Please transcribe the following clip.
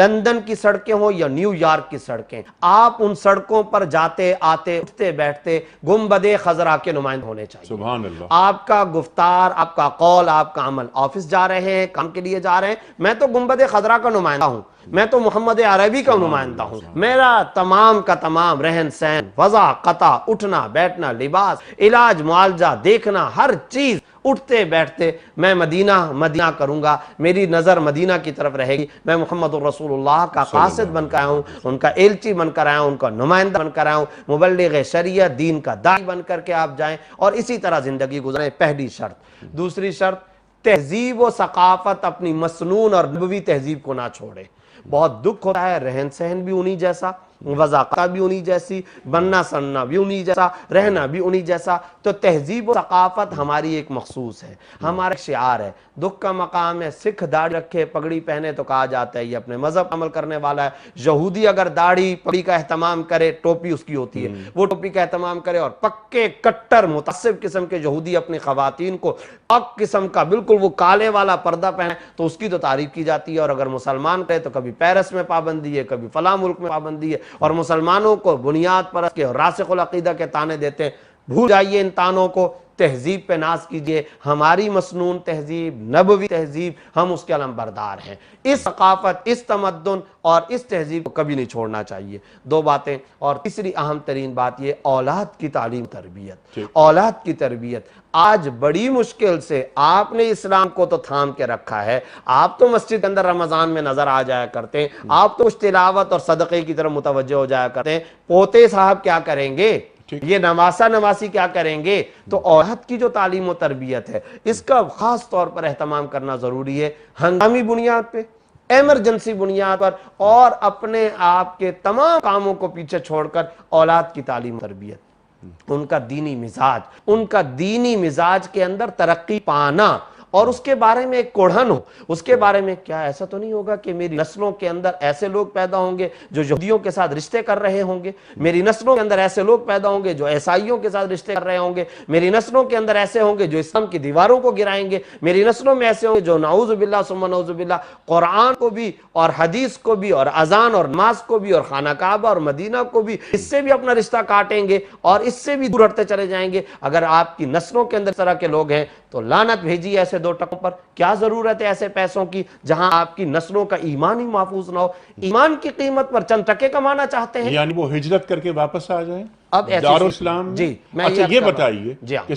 London کی سڑکیں ہوں یا نیو یارک کی سڑکیں، آپ ان سڑکوں پر جاتے آتے اٹھتے بیٹھتے گنبد خضرا کے نمائند ہونے چاہیے۔ سبحان اللہ۔ آپ کا گفتار، آپ کا قول، آپ کا عمل، آفس جا رہے ہیں، کام کے لیے جا رہے ہیں، میں تو گنبد خضرا کا نمائندہ ہوں، میں تو محمد عربی کا نمائندہ ہوں، میرا تمام کا تمام رہن سہن، وضع قطع، اٹھنا بیٹھنا، لباس، علاج معالجہ، دیکھنا، ہر چیز اٹھتے بیٹھتے میں مدینہ کروں گا، میری نظر مدینہ کی طرف رہے گی، میں محمد الرسول اللہ کا قاصد بن کر آیا ہوں، ان کا ایلچی بن کر آیا ہوں، ان کا نمائندہ بن کر آیا ہوں، مبلغ شریعت، دین کا داعی بن کر کے آپ جائیں اور اسی طرح زندگی گزاریں۔ پہلی شرط۔ دوسری شرط، تہذیب و ثقافت اپنی مسنون اور نبوی تہذیب کو نہ چھوڑے۔ بہت دکھ ہوتا ہے، رہن سہن بھی انہی جیسا، وضاقہ بھی انہی جیسی، بننا سننا بھی انہی جیسا، رہنا بھی انہی جیسا، تو تہذیب و ثقافت ہماری ایک مخصوص ہے، ہمارا شعار ہے۔ دکھ کا مقام ہے، سکھ داڑھی رکھے پگڑی پہنے تو کہا جاتا ہے یہ اپنے مذہب عمل کرنے والا ہے، یہودی اگر داڑھی پگڑی کا اہتمام کرے، ٹوپی اس کی ہوتی ہے، وہ ٹوپی کا اہتمام کرے، اور پکے کٹر متعصب قسم کے یہودی اپنی خواتین کو پاک قسم کا بالکل وہ کالے والا پردہ پہنے تو اس کی تو تعریف کی جاتی ہے، اور اگر مسلمان کہے تو کبھی پیرس میں پابندی ہے، کبھی فلاں ملک میں پابندی ہے، اور مسلمانوں کو بنیاد پرست کے اور راسخ العقیدہ کے تانے دیتے ہیں۔ بھول جائیے ان تانوں کو، تہذیب پہ ناز کیجئے، ہماری مسنون تہذیب، نبوی تہذیب، ہم اس کے علم بردار ہیں۔ اس ثقافت، اس تمدن اور اس تہذیب کو کبھی نہیں چھوڑنا چاہیے۔ دو باتیں، اور تیسری اہم ترین بات یہ اولاد کی تعلیم تربیت، اولاد کی تربیت۔ آج بڑی مشکل سے آپ نے اسلام کو تو تھام کے رکھا ہے، آپ تو مسجد کے اندر رمضان میں نظر آ جایا کرتے ہیں، آپ تو اس تلاوت اور صدقے کی طرف متوجہ ہو جایا کرتے ہیں، پوتے صاحب کیا کریں گے؟ یہ نواسا نواسی کیا کریں گے؟ تو اولاد کی جو تعلیم و تربیت ہے اس کا خاص طور پر اہتمام کرنا ضروری ہے، ہنگامی بنیاد پہ، ایمرجنسی بنیاد پر، اور اپنے آپ کے تمام کاموں کو پیچھے چھوڑ کر اولاد کی تعلیم و تربیت، ان کا دینی مزاج کے اندر ترقی پانا، اور اس کے بارے میں ایک کوڑھن ہو، اس کے بارے میں کیا ایسا تو نہیں ہوگا کہ میری نسلوں کے اندر ایسے لوگ پیدا ہوں گے جو یہودیوں کے ساتھ رشتے کر رہے ہوں گے، میری نسلوں کے اندر ایسے لوگ پیدا ہوں گے جو عیسائیوں کے ساتھ رشتے کر رہے ہوں گے، میری نسلوں کے اندر ایسے ہوں گے جو اسلام کی دیواروں کو گرائیں گے، میری نسلوں میں ایسے ہوں گے جو نعوذ باللہ ثم نعوذ باللہ قرآن کو بھی اور حدیث کو بھی اور اذان اور نماز کو بھی اور خانہ کعبہ اور مدینہ کو بھی، اس سے بھی اپنا رشتہ کاٹیں گے اور اس سے بھی دور ہٹتے چلے جائیں گے۔ اگر آپ کی نسلوں کے اندر اس طرح کے لوگ ہیں تو لعنت بھیجیے ایسے دو ٹکوں پر۔ کیا ضرورت ہے ایسے پیسوں کی جہاں آپ کی نسلوں کا ایمان ہی محفوظ نہ ہو؟ ایمان کی قیمت پر چند ٹکے کمانا چاہتے ہیں، یعنی وہ ہجرت کر کے واپس آ جائیں اب ایسی دارالاسلام میں؟ جی میں اچھا یہ عرض کر رہا ہوں۔ بتائیے جی ہاں۔ کہ